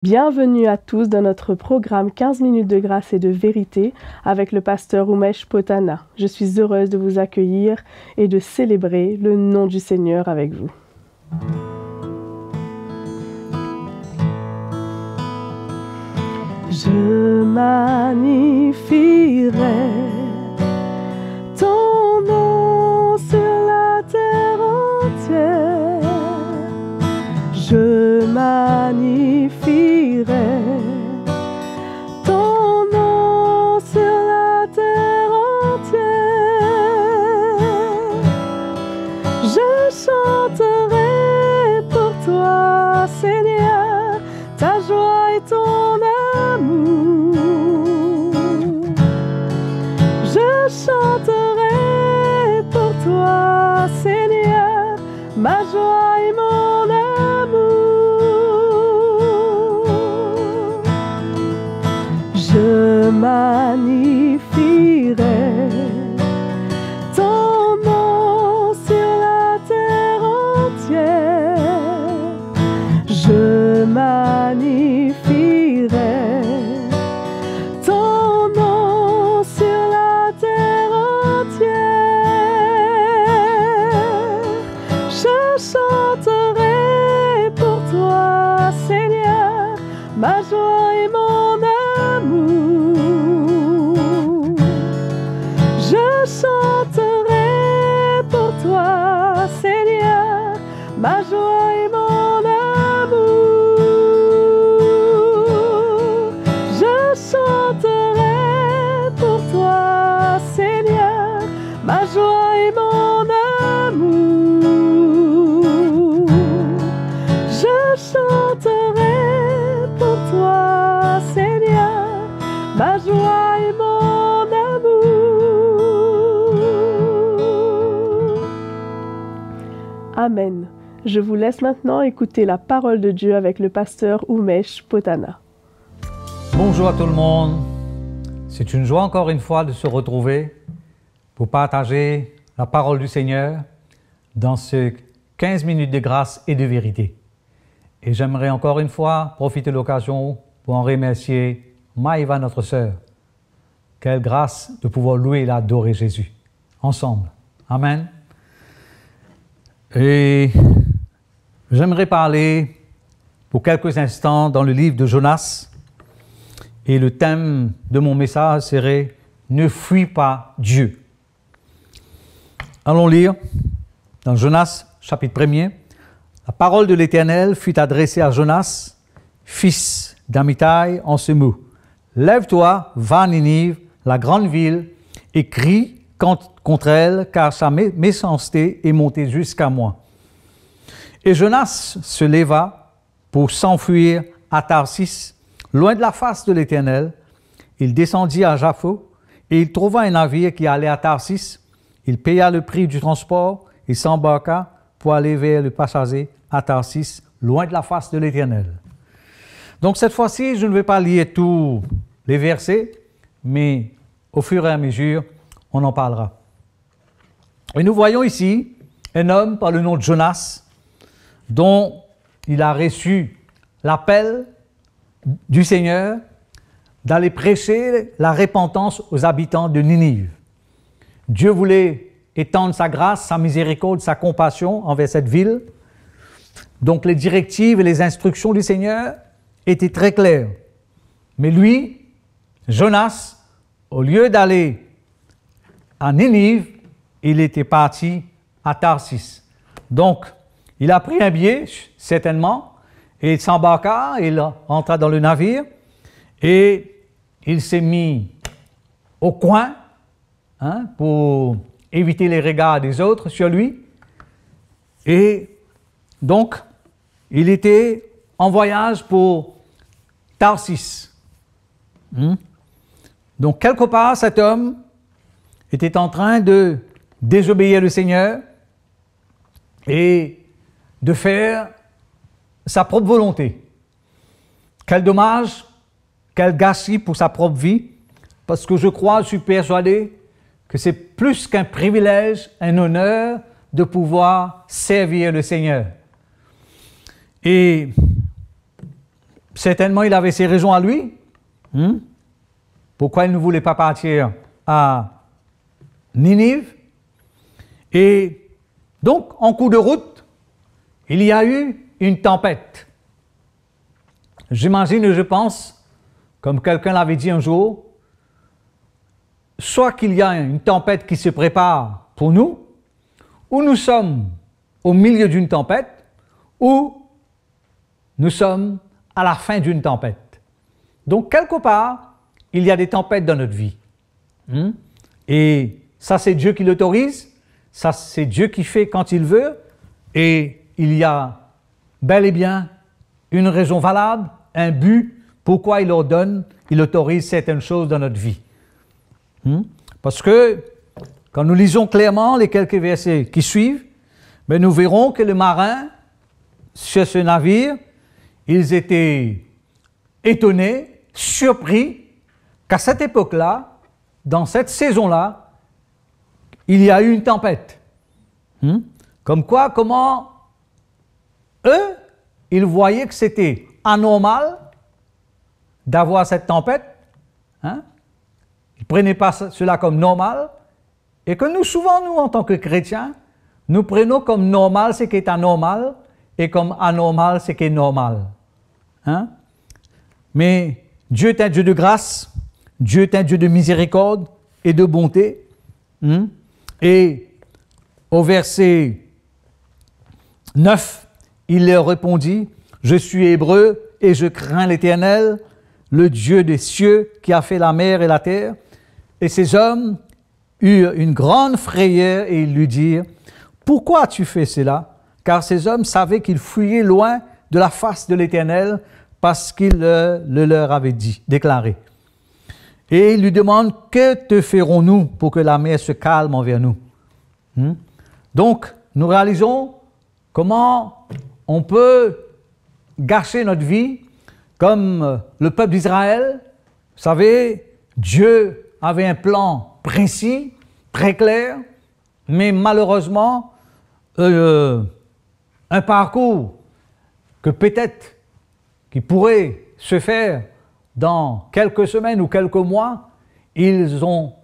Bienvenue à tous dans notre programme 15 minutes de grâce et de vérité avec le pasteur Umesh Potana. Je suis heureuse de vous accueillir et de célébrer le nom du Seigneur avec vous. Je magnifierai ton nom sur la terre entière. Je magnifierai ton nom sur la terre entière. Je chanterai pour toi, Seigneur, ta joie et ton amour. Je chanterai pour toi, Seigneur, ma joie et mon amour. Je magnifierai ton nom sur la terre entière. Je magnifierai ton nom sur la terre entière. Je chanterai pour toi, Seigneur, ma joie et mon amour. Je chanterai pour toi, Seigneur, ma joie et mon amour. Je chanterai pour toi, Seigneur, ma joie et mon amour. Je chanterai pour toi, Seigneur, ma joie et mon amour. Amen. Je vous laisse maintenant écouter la parole de Dieu avec le pasteur Umesh Potana. Bonjour à tout le monde. C'est une joie encore une fois de se retrouver pour partager la parole du Seigneur dans ce 15 minutes de grâce et de vérité. Et j'aimerais encore une fois profiter de l'occasion pour en remercier Maïva, notre sœur. Quelle grâce de pouvoir louer et adorer Jésus ensemble. Amen. Et j'aimerais parler pour quelques instants dans le livre de Jonas. Et le thème de mon message serait « Ne fuis pas Dieu ». Allons lire dans Jonas, chapitre 1er. La parole de l'Éternel fut adressée à Jonas, fils d'Amittai, en ce mot. « Lève-toi, va à Ninive, la grande ville, et crie contre elle, car sa méchanceté est montée jusqu'à moi. » Et Jonas se leva pour s'enfuir à Tarsis, loin de la face de l'Éternel. Il descendit à Jaffo, et il trouva un navire qui allait à Tarsis. Il paya le prix du transport et s'embarqua pour aller vers le passager à Tarsis, loin de la face de l'Éternel. Donc cette fois-ci, je ne vais pas lire tous les versets, mais au fur et à mesure, on en parlera. Et nous voyons ici un homme par le nom de Jonas, dont il a reçu l'appel du Seigneur d'aller prêcher la repentance aux habitants de Ninive. Dieu voulait étendre sa grâce, sa miséricorde, sa compassion envers cette ville. Donc les directives et les instructions du Seigneur étaient très claires. Mais lui, Jonas, au lieu d'aller à Ninive, il était parti à Tarsis. Donc, il a pris un billet, certainement, et il s'embarqua, il entra dans le navire, et il s'est mis au coin, pour éviter les regards des autres sur lui. Et donc, il était en voyage pour Tarsis. Donc, quelque part, cet homme était en train de désobéir le Seigneur et de faire sa propre volonté. Quel dommage, quel gâchis pour sa propre vie, parce que je suis persuadé que c'est plus qu'un privilège, un honneur de pouvoir servir le Seigneur. Et certainement il avait ses raisons à lui. Pourquoi il ne voulait pas partir à Ninive? Et donc, en cours de route, il y a eu une tempête. J'imagine et je pense, comme quelqu'un l'avait dit un jour, soit qu'il y a une tempête qui se prépare pour nous, ou nous sommes au milieu d'une tempête, ou nous sommes à la fin d'une tempête. Donc, quelque part, il y a des tempêtes dans notre vie. Et ça, c'est Dieu qui l'autorise, ça, c'est Dieu qui fait quand il veut, et il y a bel et bien une raison valable, un but, pourquoi il ordonne, il autorise certaines choses dans notre vie. Parce que, quand nous lisons clairement les quelques versets qui suivent, ben nous verrons que les marins sur ce navire, ils étaient étonnés, surpris, qu'à cette époque-là, dans cette saison-là, il y a eu une tempête. Comme quoi, comment eux, ils voyaient que c'était anormal d'avoir cette tempête. Ils ne prenaient pas cela comme normal. Et que nous, souvent, nous, en tant que chrétiens, nous prenons comme normal ce qui est anormal et comme anormal ce qui est normal. Mais Dieu est un Dieu de grâce, Dieu est un Dieu de miséricorde et de bonté. Et au verset 9, il leur répondit, « Je suis hébreu et je crains l'Éternel, le Dieu des cieux qui a fait la mer et la terre. » Et ces hommes eurent une grande frayeur et ils lui dirent, « Pourquoi as-tu fait cela? » Car ces hommes savaient qu'ils fuyaient loin de la face de l'Éternel parce qu'il le leur avait déclaré. Et ils lui demandent, « Que te ferons-nous pour que la mer se calme envers nous? » Donc, nous réalisons comment on peut gâcher notre vie comme le peuple d'Israël. Vous savez, Dieu avait un plan précis, très clair, mais malheureusement, un parcours que peut-être qui pourrait se faire dans quelques semaines ou quelques mois, ils ont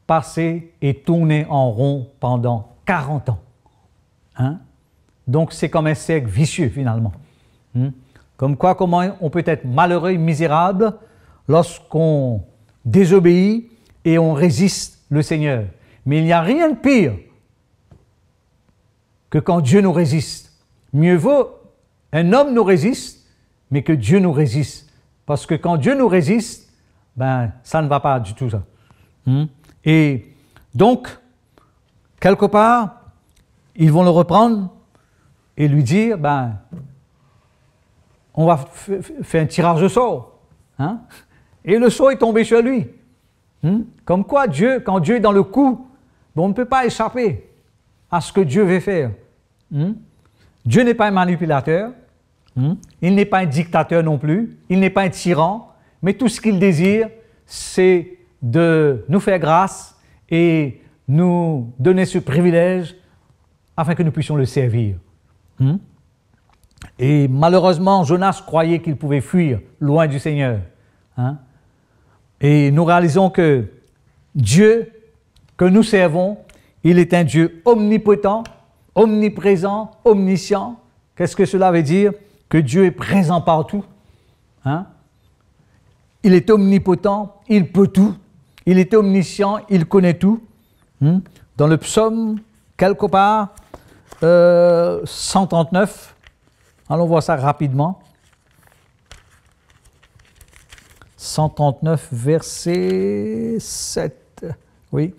passé et tourné en rond pendant 40 ans. Donc c'est comme un cercle vicieux finalement. Comme quoi, comment on peut être malheureux et misérable lorsqu'on désobéit et on résiste le Seigneur. Mais il n'y a rien de pire que quand Dieu nous résiste. Mieux vaut un homme nous résiste, mais que Dieu nous résiste. Parce que quand Dieu nous résiste, ben ça ne va pas du tout ça. Et donc, quelque part, ils vont le reprendre et lui dire, ben, on va faire un tirage au sort. Et le sort est tombé sur lui. Comme quoi, Dieu, quand Dieu est dans le coup, ben, on ne peut pas échapper à ce que Dieu veut faire. Dieu n'est pas un manipulateur, il n'est pas un dictateur non plus, il n'est pas un tyran, mais tout ce qu'il désire, c'est de nous faire grâce et nous donner ce privilège afin que nous puissions le servir. Et malheureusement, Jonas croyait qu'il pouvait fuir loin du Seigneur. Et nous réalisons que Dieu que nous servons, il est un Dieu omnipotent, omniprésent, omniscient. Qu'est-ce que cela veut dire? Que Dieu est présent partout. Il est omnipotent, il peut tout. Il est omniscient, il connaît tout. Dans le psaume, quelque part, 139, allons voir ça rapidement. 139, verset 7. Oui.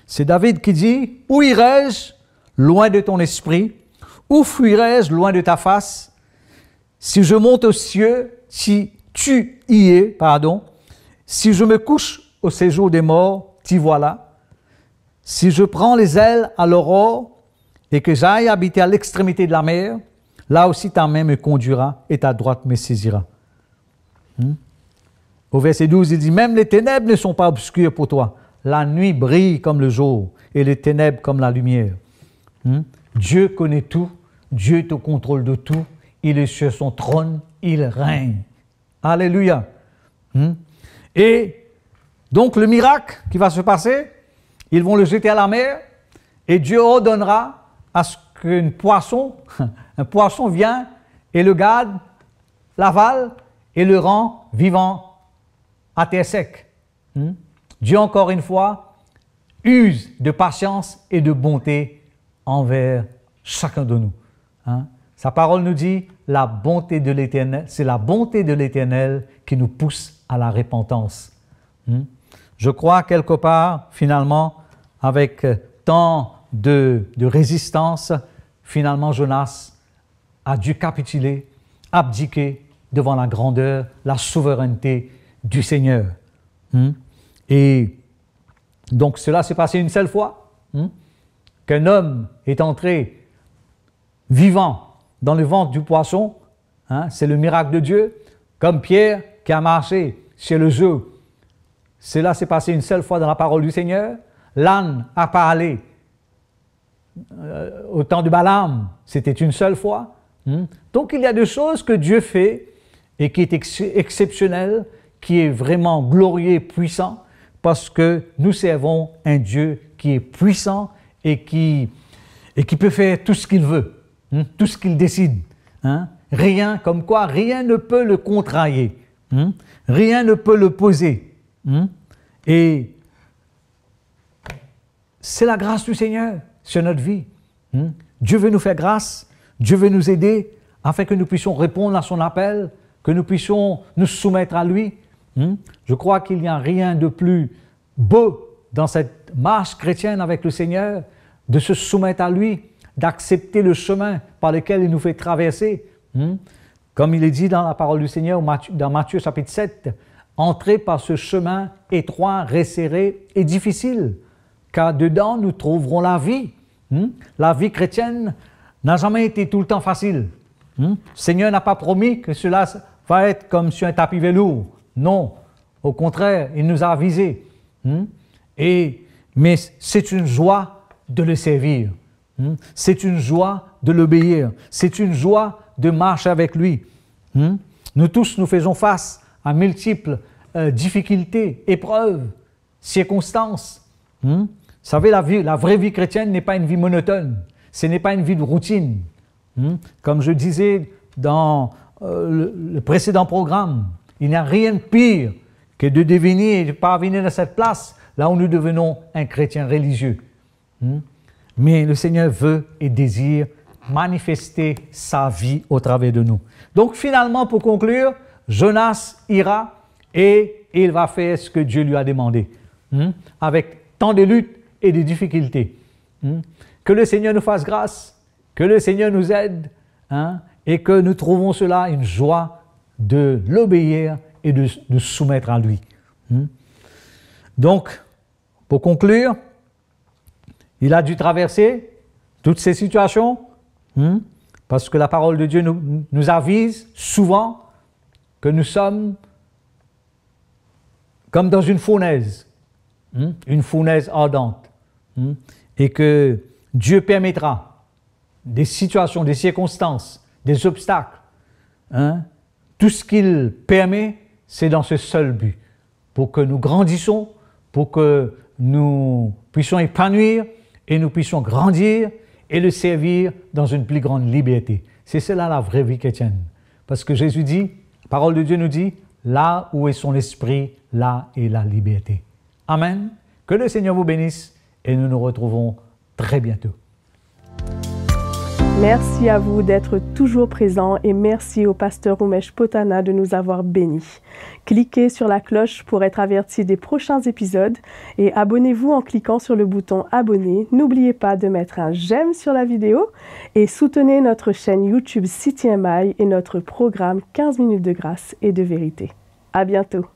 C'est David qui dit, « Où irai-je loin de ton esprit? Où fuirai-je loin de ta face? Si je monte aux cieux, si tu y es, pardon, si je me couche au séjour des morts, t'y voilà. Si je prends les ailes à l'aurore et que j'aille habiter à l'extrémité de la mer, là aussi ta main me conduira et ta droite me saisira. » Au verset 12, il dit, « Même les ténèbres ne sont pas obscures pour toi. La nuit brille comme le jour et les ténèbres comme la lumière. » Dieu connaît tout, Dieu est au contrôle de tout, il est sur son trône, il règne. Alléluia. Et donc le miracle qui va se passer, ils vont le jeter à la mer et Dieu ordonnera à ce qu'un poisson, un poisson vient et le garde, l'avale et le rend vivant à terre sec. Dieu, encore une fois, use de patience et de bonté envers chacun de nous. Sa parole nous dit, la bonté de l'Éternel, c'est la bonté de l'Éternel qui nous pousse à la repentance. Je crois quelque part, finalement, avec tant de résistance, finalement Jonas a dû capituler, abdiquer devant la grandeur, la souveraineté du Seigneur. Et donc cela s'est passé une seule fois, qu'un homme est entré vivant dans le ventre du poisson, c'est le miracle de Dieu, comme Pierre qui a marché chez le joug. Cela s'est passé une seule fois dans la parole du Seigneur. L'âne a parlé au temps de Balaam, c'était une seule fois. Donc il y a des choses que Dieu fait et qui est exceptionnel, qui est vraiment glorieux et puissant, parce que nous servons un Dieu qui est puissant et qui peut faire tout ce qu'il veut, tout ce qu'il décide. Rien, comme quoi, rien ne peut le contrarier. Rien ne peut le poser. Et c'est la grâce du Seigneur sur notre vie. Dieu veut nous faire grâce, Dieu veut nous aider afin que nous puissions répondre à son appel, que nous puissions nous soumettre à lui. Je crois qu'il n'y a rien de plus beau dans cette marche chrétienne avec le Seigneur, de se soumettre à lui, d'accepter le chemin par lequel il nous fait traverser. Comme il est dit dans la parole du Seigneur, dans Matthieu chapitre 7, « Entrez par ce chemin étroit, resserré et difficile, car dedans nous trouverons la vie. » La vie chrétienne n'a jamais été tout le temps facile. Le Seigneur n'a pas promis que cela va être comme sur un tapis velours. Non, au contraire, il nous a avisés. Mais c'est une joie de le servir. C'est une joie de l'obéir. C'est une joie de marcher avec lui. Nous tous, nous faisons face à multiples difficultés, épreuves, circonstances. Vous savez, la vraie vie chrétienne n'est pas une vie monotone. Ce n'est pas une vie de routine. Comme je disais dans le précédent programme, il n'y a rien de pire que de devenir et de parvenir dans cette place là où nous devenons un chrétien religieux. Mais le Seigneur veut et désire manifester sa vie au travers de nous. Donc finalement, pour conclure, Jonas ira et il va faire ce que Dieu lui a demandé, avec tant de luttes et de difficultés. Que le Seigneur nous fasse grâce, que le Seigneur nous aide, et que nous trouvons cela une joie de l'obéir et de nous soumettre à lui. Donc, pour conclure, il a dû traverser toutes ces situations, parce que la parole de Dieu nous avise souvent que nous sommes comme dans une fournaise ardente, et que Dieu permettra des situations, des circonstances, des obstacles. Tout ce qu'il permet, c'est dans ce seul but, pour que nous grandissons, pour que nous puissions épanouir et nous puissions grandir et le servir dans une plus grande liberté. C'est cela la vraie vie chrétienne. Parce que Jésus dit, la parole de Dieu nous dit, là où est son esprit, là est la liberté. Amen. Que le Seigneur vous bénisse et nous nous retrouvons très bientôt. Merci à vous d'être toujours présents et merci au pasteur Umesh Potana de nous avoir bénis. Cliquez sur la cloche pour être averti des prochains épisodes et abonnez-vous en cliquant sur le bouton abonner. N'oubliez pas de mettre un j'aime sur la vidéo et soutenez notre chaîne YouTube CityMI et notre programme 15 minutes de grâce et de vérité. À bientôt.